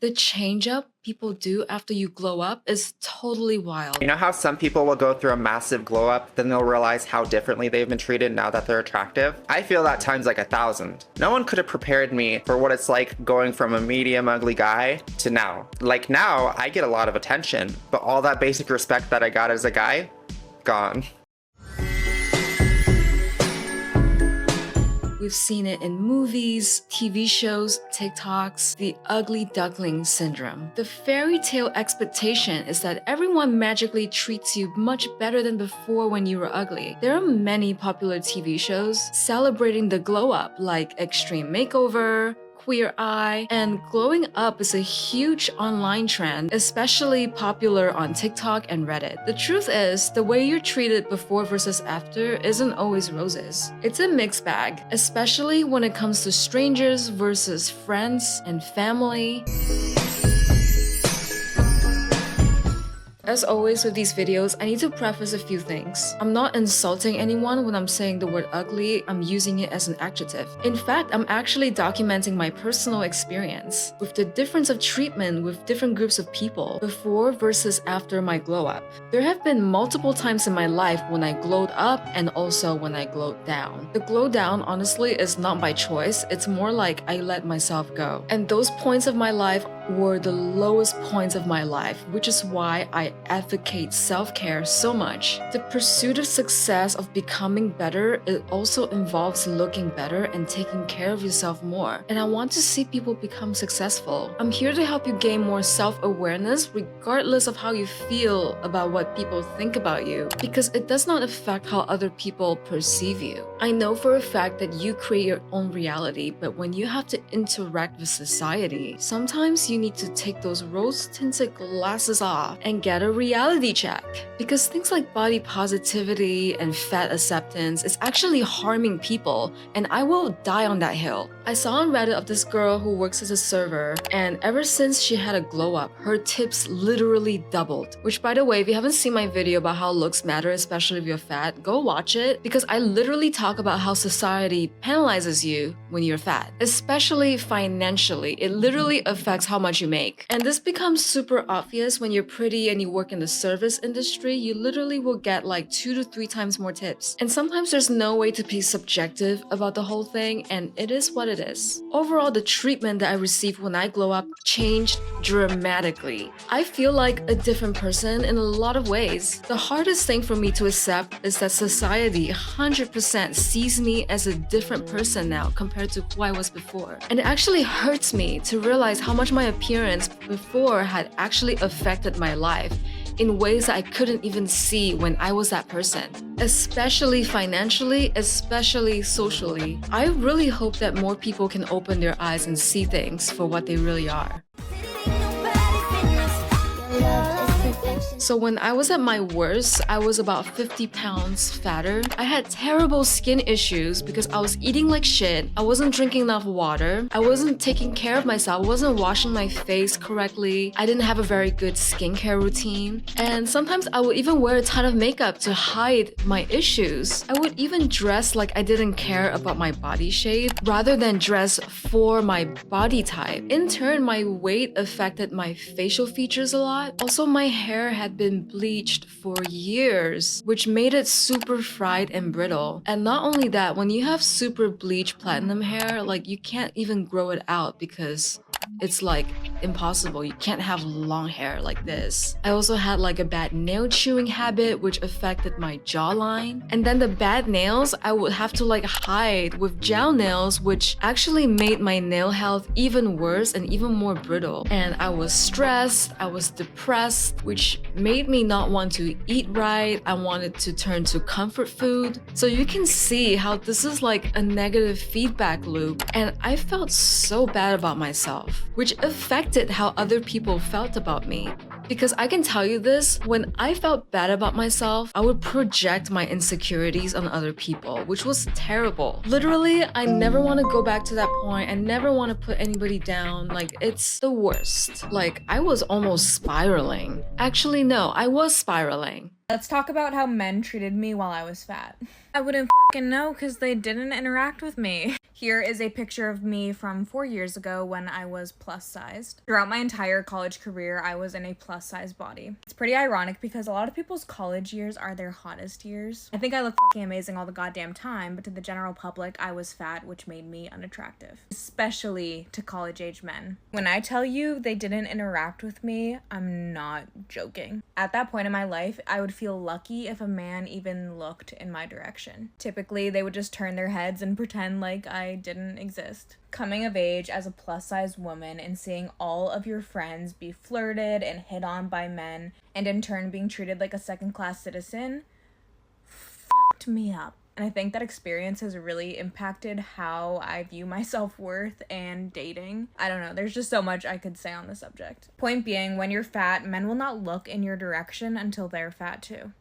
The change up people do after you glow up is totally wild. You know how some people will go through a massive glow up, then they'll realize how differently they've been treated now that they're attractive? I feel that times like 1,000. No one could have prepared me for what it's like going from a medium ugly guy to now. Like now, I get a lot of attention, but all that basic respect that I got as a guy, gone. We've seen it in movies, TV shows, TikToks, the ugly duckling syndrome. The fairy tale expectation is that everyone magically treats you much better than before when you were ugly. There are many popular TV shows celebrating the glow up, like Extreme Makeover, Queer Eye, and glowing up is a huge online trend, especially popular on TikTok and Reddit. The truth is, the way you're treated before versus after isn't always roses. It's a mixed bag, especially when it comes to strangers versus friends and family. As always with these videos, I need to preface a few things. I'm not insulting anyone when I'm saying the word ugly, I'm using it as an adjective. In fact, I'm actually documenting my personal experience with the difference of treatment with different groups of people before versus after my glow up. There have been multiple times in my life when I glowed up and also when I glowed down. The glow down, honestly, is not by choice, it's more like I let myself go. And those points of my life were the lowest points of my life, which is why I advocate self-care so much. The pursuit of success, of becoming better, it also involves looking better and taking care of yourself more. And I want to see people become successful. I'm here to help you gain more self-awareness regardless of how you feel about what people think about you, because it does not affect how other people perceive you. I know for a fact that you create your own reality, but when you have to interact with society, sometimes you need to take those rose-tinted glasses off and get a reality check. Because things like body positivity and fat acceptance is actually harming people, and I will die on that hill. I saw on Reddit of this girl who works as a server, and ever since she had a glow up, her tips literally doubled. Which, by the way, if you haven't seen my video about how looks matter, especially if you're fat, go watch it, because I literally talk about how society penalizes you when you're fat, especially financially. It literally affects how much you make. And this becomes super obvious when you're pretty and you work in the service industry. You literally will get like 2 to 3 times more tips. And sometimes there's no way to be subjective about the whole thing, and it is what it is. Overall, the treatment that I received when I glow up changed dramatically. I feel like a different person in a lot of ways. The hardest thing for me to accept is that society 100% sees me as a different person now compared to who I was before. And it actually hurts me to realize how much my appearance before had actually affected my life in ways that I couldn't even see when I was that person. Especially financially, especially socially. I really hope that more people can open their eyes and see things for what they really are. So when I was at my worst, I was about 50 pounds fatter. I had terrible skin issues because I was eating like shit. I wasn't drinking enough water. I wasn't taking care of myself. I wasn't washing my face correctly. I didn't have a very good skincare routine. And sometimes I would even wear a ton of makeup to hide my issues. I would even dress like I didn't care about my body shape rather than dress for my body type. In turn, my weight affected my facial features a lot. Also, my hair had been bleached for years, which made it super fried and brittle. And not only that, when you have super bleached platinum hair, like you can't even grow it out because it's like impossible. You can't have long hair like this. I also had like a bad nail chewing habit, which affected my jawline. And then the bad nails, I would have to like hide with gel nails, which actually made my nail health even worse and even more brittle. And I was stressed, I was depressed, which made me not want to eat right. I wanted to turn to comfort food. So you can see how this is like a negative feedback loop. And I felt so bad about myself, which affected how other people felt about me. Because I can tell you this, when I felt bad about myself, I would project my insecurities on other people, which was terrible. Literally, I never want to go back to that point. I never want to put anybody down. Like, it's the worst. Like, I was almost spiraling. Actually, no, I was spiraling. Let's talk about how men treated me while I was fat. I wouldn't know, because they didn't interact with me. Here is a picture of me from 4 years ago when I was plus sized. Throughout my entire college career, I was in a plus size body. It's pretty ironic because a lot of people's college years are their hottest years. I think I look fucking amazing all the goddamn time, but to the general public, I was fat, which made me unattractive. Especially to college age men. When I tell you they didn't interact with me, I'm not joking. At that point in my life, I would feel lucky if a man even looked in my direction. Typically, they would just turn their heads and pretend like I didn't exist. Coming of age as a plus-size woman and seeing all of your friends be flirted and hit on by men and in turn being treated like a second-class citizen fucked me up. And I think that experience has really impacted how I view my self-worth and dating. I don't know, there's just so much I could say on the subject. Point being, when you're fat, men will not look in your direction until they're fat too.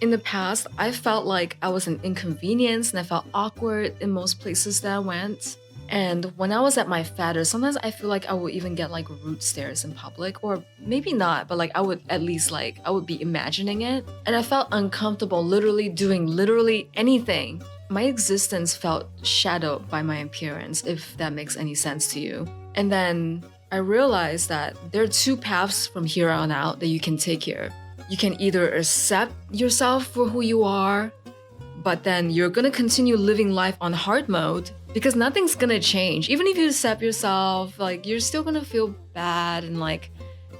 In the past, I felt like I was an inconvenience and I felt awkward in most places that I went. And when I was at my fatter, sometimes I feel like I would even get like rude stares in public, or maybe not, but like I would at least like, I would be imagining it. And I felt uncomfortable literally doing literally anything. My existence felt shadowed by my appearance, if that makes any sense to you. And then I realized that there are two paths from here on out that you can take here. You can either accept yourself for who you are, but then you're gonna continue living life on hard mode because nothing's gonna change. Even if you accept yourself, like you're still gonna feel bad and like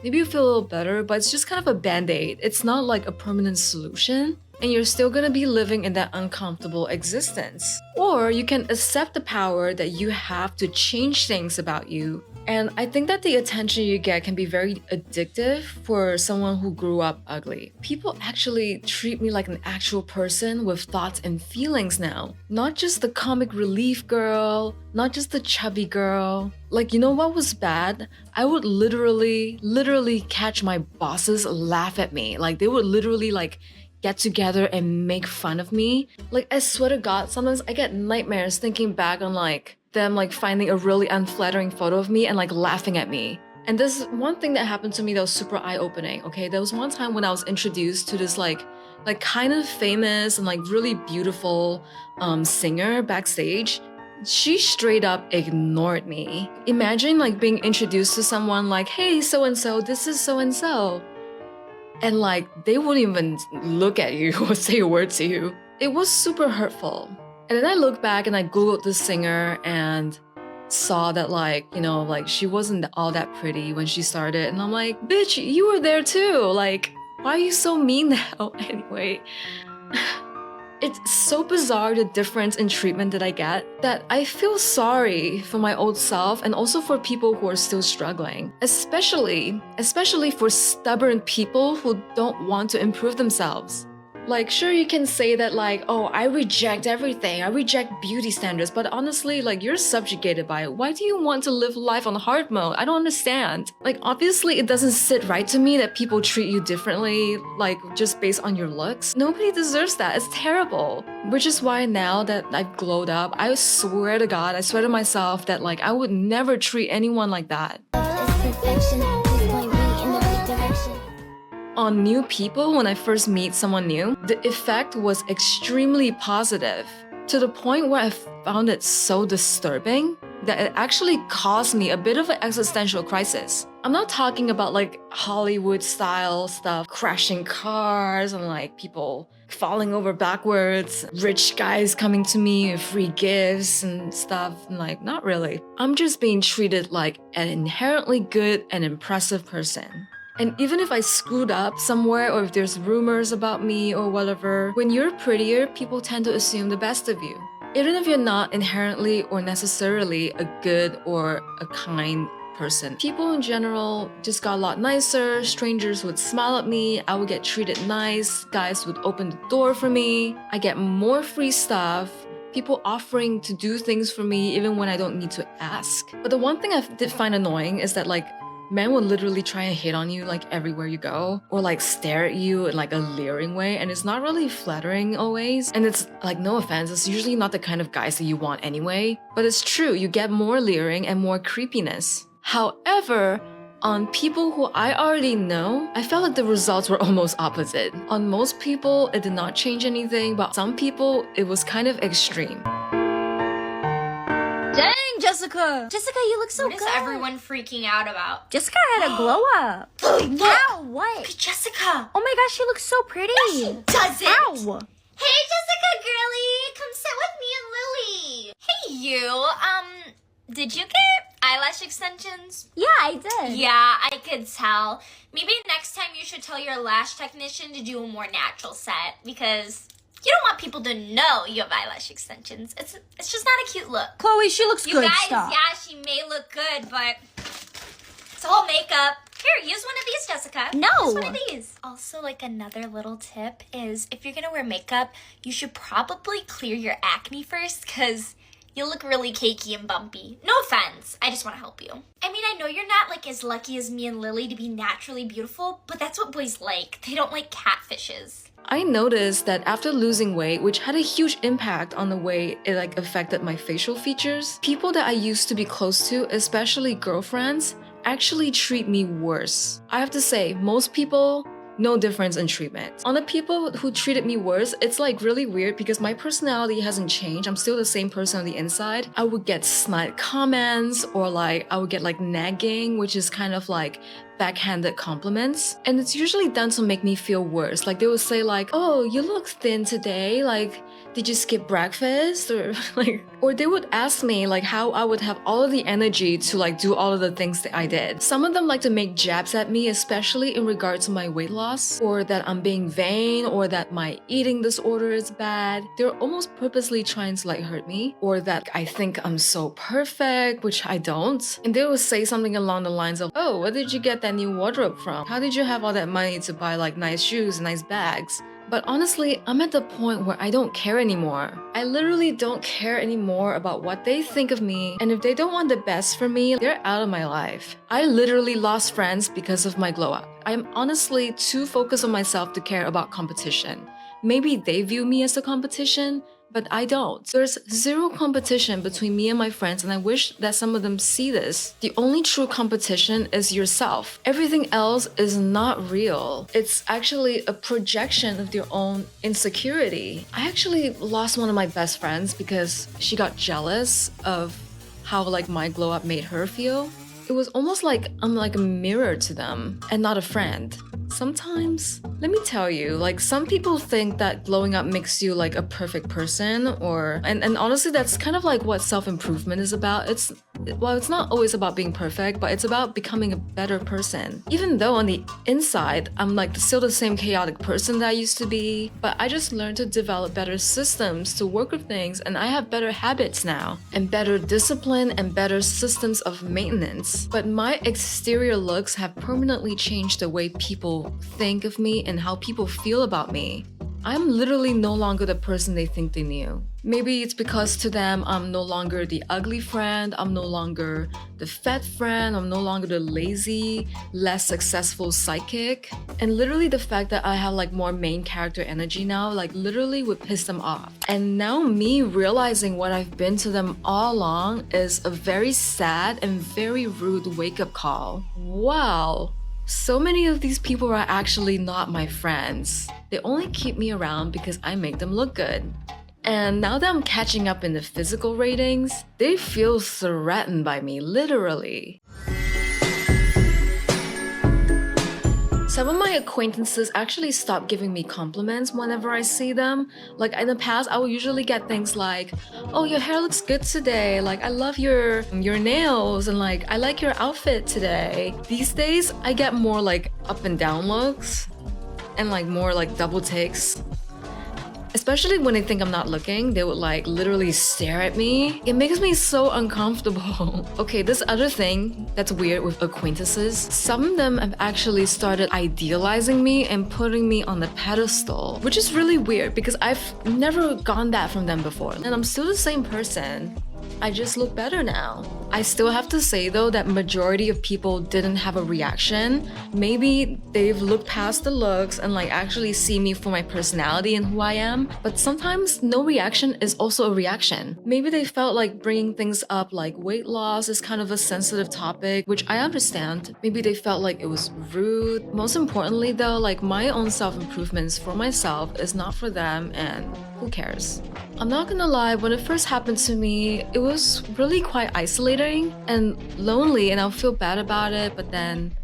maybe you feel a little better, but it's just kind of a band-aid. It's not like a permanent solution. And you're still gonna be living in that uncomfortable existence. Or you can accept the power that you have to change things about you. And I think that the attention you get can be very addictive for someone who grew up ugly. People actually treat me like an actual person with thoughts and feelings now. Not just the comic relief girl, not just the chubby girl. Like, you know what was bad? I would literally catch my bosses laugh at me. Like, they would literally like get together and make fun of me. Like, I swear to God, sometimes I get nightmares thinking back on like them like finding a really unflattering photo of me and like laughing at me. And this one thing that happened to me that was super eye-opening, okay? There was one time when I was introduced to this like kind of famous and like really beautiful singer backstage. She straight up ignored me. Imagine like being introduced to someone like, hey, so-and-so, this is so-and-so. And like, they wouldn't even look at you or say a word to you. It was super hurtful. And then I look back and I Googled this singer and saw that like, you know, like she wasn't all that pretty when she started. And I'm like, bitch, you were there too. Like, why are you so mean now? Anyway, it's so bizarre the difference in treatment that I get that I feel sorry for my old self and also for people who are still struggling. Especially for stubborn people who don't want to improve themselves. Like, sure, you can say that like, oh, I reject everything. I reject beauty standards. But honestly, like, you're subjugated by it. Why do you want to live life on hard mode? I don't understand. Like, obviously, it doesn't sit right to me that people treat you differently, like, just based on your looks. Nobody deserves that. It's terrible. Which is why now that I've glowed up, I swear to God, I swear to myself that, like, I would never treat anyone like that. On new people, when I first meet someone new, the effect was extremely positive to the point where I found it so disturbing that it actually caused me a bit of an existential crisis. I'm not talking about like Hollywood style stuff, crashing cars and like people falling over backwards, rich guys coming to me with free gifts and stuff, and like, not really. I'm just being treated like an inherently good and impressive person. And even if I screwed up somewhere or if there's rumors about me or whatever, when you're prettier, people tend to assume the best of you. Even if you're not inherently or necessarily a good or a kind person. People in general just got a lot nicer, strangers would smile at me, I would get treated nice, guys would open the door for me, I get more free stuff, people offering to do things for me even when I don't need to ask. But the one thing I did find annoying is that like, Men will literally try and hit on you like everywhere you go, or like stare at you in like a leering way, and it's not really flattering always. And it's like, no offense, it's usually not the kind of guys that you want anyway. But it's true, you get more leering and more creepiness. However, on people who I already know, I felt like the results were almost opposite. On most people, it did not change anything, but some people, it was kind of extreme. Dang, Jessica! Jessica, you look so What good. is everyone freaking out about? Jessica had a glow up. Look! Ow, what? Jessica! Oh my gosh, she looks so pretty. She doesn't! Ow! Hey, Jessica, girly! Come sit with me and Lily! Hey, you! Did you get eyelash extensions? Yeah, I did. Yeah, I could tell. Maybe next time you should tell your lash technician to do a more natural set, because you don't want people to know you have eyelash extensions. It's just not a cute look. Chloe, she looks You good. guys, Stop. yeah, she may look good, but it's all makeup. Here, use one of these, Jessica. No. Use one of these. Also, like, another little tip is if you're gonna wear makeup, you should probably clear your acne first, because you look really cakey and bumpy. No offense, I just want to help you. I mean, I know you're not like as lucky as me and Lily to be naturally beautiful, but that's what boys like. They don't like catfishes. I noticed that after losing weight, which had a huge impact on the way it like affected my facial features, people that I used to be close to, especially girlfriends, actually treat me worse. I have to say, most people, no difference in treatment. On the people who treated me worse, it's like really weird because my personality hasn't changed. I'm still the same person on the inside. I would get snide comments, or like I would get like nagging, which is kind of like backhanded compliments. And it's usually done to make me feel worse. Like they would say like, oh, you look thin today. Like, did you skip breakfast? Or like, or they would ask me like how I would have all of the energy to like do all of the things that I did. Some of them like to make jabs at me, especially in regard to my weight loss, or that I'm being vain, or that my eating disorder is bad. They're almost purposely trying to like hurt me, or that I think I'm so perfect, which I don't. And they would say something along the lines of, oh, where did you get that new wardrobe from? How did you have all that money to buy like nice shoes and nice bags? But honestly, I'm at the point where I don't care anymore. I literally don't care anymore about what they think of me, and if they don't want the best for me, they're out of my life. I literally lost friends because of my glow up. I'm honestly too focused on myself to care about competition. Maybe they view me as a competition, but I don't. There's zero competition between me and my friends, and I wish that some of them see this. The only true competition is yourself. Everything else is not real. It's actually a projection of your own insecurity. I actually lost one of my best friends because she got jealous of how like my glow up made her feel. It was almost like I'm like a mirror to them and not a friend. Sometimes, let me tell you, like some people think that glowing up makes you like a perfect person, or and honestly that's kind of like what self-improvement is about. It's not always about being perfect, but it's about becoming a better person. Even though on the inside, I'm like still the same chaotic person that I used to be, but I just learned to develop better systems to work with things, and I have better habits now, and better discipline and better systems of maintenance. But my exterior looks have permanently changed the way people think of me and how people feel about me. I'm literally no longer the person they think they knew. Maybe it's because to them, I'm no longer the ugly friend, I'm no longer the fat friend, I'm no longer the lazy, less successful psychic. And literally the fact that I have like more main character energy now, like literally would piss them off. And now me realizing what I've been to them all along is a very sad and very rude wake-up call. Wow. So many of these people are actually not my friends. They only keep me around because I make them look good. And now that I'm catching up in the physical ratings, they feel threatened by me, literally. Some of my acquaintances actually stopped giving me compliments whenever I see them. Like in the past, I would usually get things like, oh, your hair looks good today. Like, I love your nails, and like, I like your outfit today. These days, I get more like up and down looks and like more like double takes. Especially when they think I'm not looking, they would like literally stare at me. It makes me so uncomfortable. Okay, this other thing that's weird with acquaintances, some of them have actually started idealizing me and putting me on the pedestal, which is really weird because I've never gotten that from them before. And I'm still the same person. I just look better now. I still have to say though that majority of people didn't have a reaction. Maybe they've looked past the looks and like actually see me for my personality and who I am. But sometimes no reaction is also a reaction. Maybe they felt like bringing things up like weight loss is kind of a sensitive topic, which I understand. Maybe they felt like it was rude. Most importantly though, like my own self-improvements for myself is not for them, and who cares? I'm not gonna lie, when it first happened to me, it was really quite isolating and lonely, and I'll feel bad about it, but then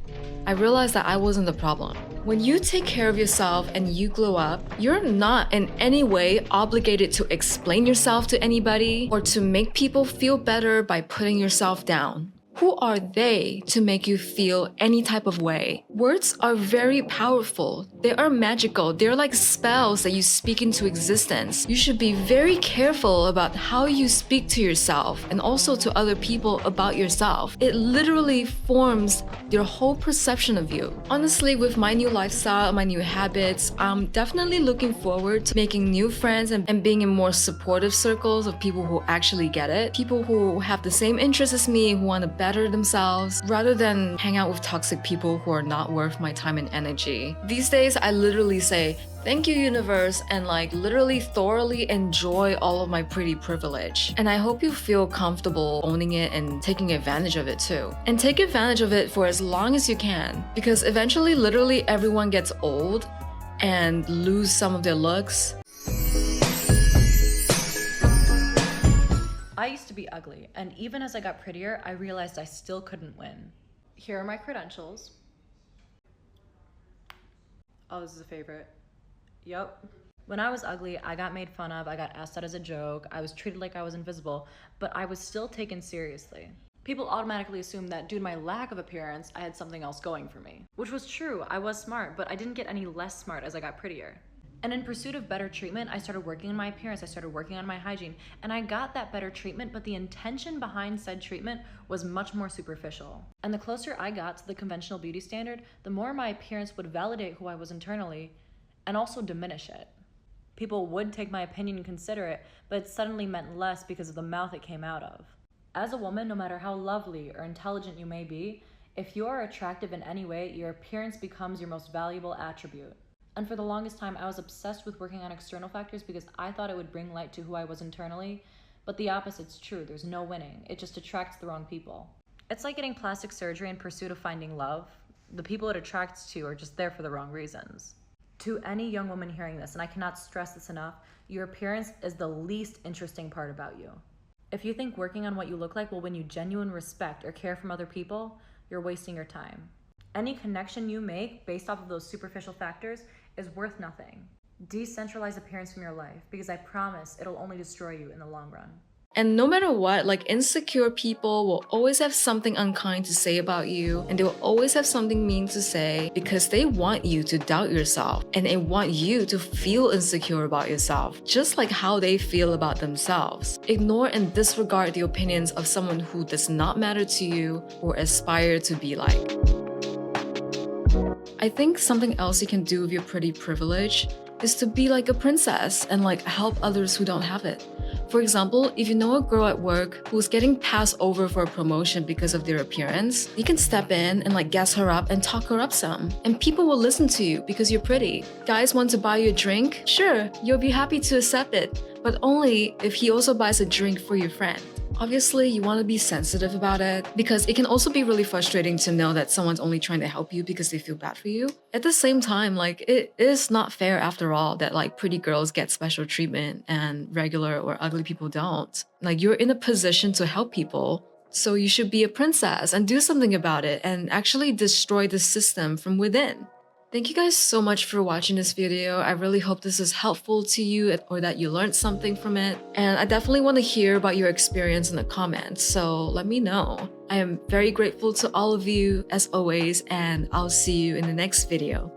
I realized that I wasn't the problem. When you take care of yourself and you glow up, you're not in any way obligated to explain yourself to anybody or to make people feel better by putting yourself down. Who are they to make you feel any type of way? Words are very powerful. They are magical. They're like spells that you speak into existence. You should be very careful about how you speak to yourself and also to other people about yourself. It literally forms your whole perception of you. Honestly, with my new lifestyle, my new habits, I'm definitely looking forward to making new friends and being in more supportive circles of people who actually get it. People who have the same interests as me, who want to better themselves, rather than hang out with toxic people who are not worth my time and energy. These days, I literally say, thank you, universe, and like literally thoroughly enjoy all of my pretty privilege. And I hope you feel comfortable owning it and taking advantage of it too. And take advantage of it for as long as you can, because eventually literally everyone gets old and lose some of their looks. I used to be ugly, and even as I got prettier, I realized I still couldn't win. Here are my credentials. Oh, this is a favorite. Yep. When I was ugly, I got made fun of, I got asked out as a joke, I was treated like I was invisible, but I was still taken seriously. People automatically assumed that due to my lack of appearance, I had something else going for me. Which was true, I was smart, but I didn't get any less smart as I got prettier. And in pursuit of better treatment, I started working on my appearance, I started working on my hygiene, and I got that better treatment, but the intention behind said treatment was much more superficial. And the closer I got to the conventional beauty standard, the more my appearance would validate who I was internally and also diminish it. People would take my opinion and consider it, but it suddenly meant less because of the mouth it came out of. As a woman, no matter how lovely or intelligent you may be, if you are attractive in any way, your appearance becomes your most valuable attribute. And for the longest time, I was obsessed with working on external factors because I thought it would bring light to who I was internally, but the opposite's true. There's no winning. It just attracts the wrong people. It's like getting plastic surgery in pursuit of finding love. The people it attracts to are just there for the wrong reasons. To any young woman hearing this, and I cannot stress this enough, your appearance is the least interesting part about you. If you think working on what you look like will win you genuine respect or care from other people, you're wasting your time. Any connection you make based off of those superficial factors is worth nothing. Decentralize appearance from your life, because I promise it'll only destroy you in the long run. And no matter what, like insecure people will always have something unkind to say about you, and they will always have something mean to say because they want you to doubt yourself and they want you to feel insecure about yourself, just like how they feel about themselves. Ignore and disregard the opinions of someone who does not matter to you or aspire to be like. I think something else you can do with your pretty privilege is to be like a princess and like help others who don't have it. For example, if you know a girl at work who's getting passed over for a promotion because of their appearance, you can step in and like gas her up and talk her up some. And people will listen to you because you're pretty. Guys want to buy you a drink? Sure, you'll be happy to accept it, but only if he also buys a drink for your friend. Obviously, you want to be sensitive about it because it can also be really frustrating to know that someone's only trying to help you because they feel bad for you. At the same time, like it is not fair after all that like pretty girls get special treatment and regular or ugly people don't. Like you're in a position to help people, so you should be a princess and do something about it and actually destroy the system from within. Thank you guys so much for watching this video. I really hope this is helpful to you or that you learned something from it. And I definitely want to hear about your experience in the comments, so let me know. I am very grateful to all of you as always, and I'll see you in the next video.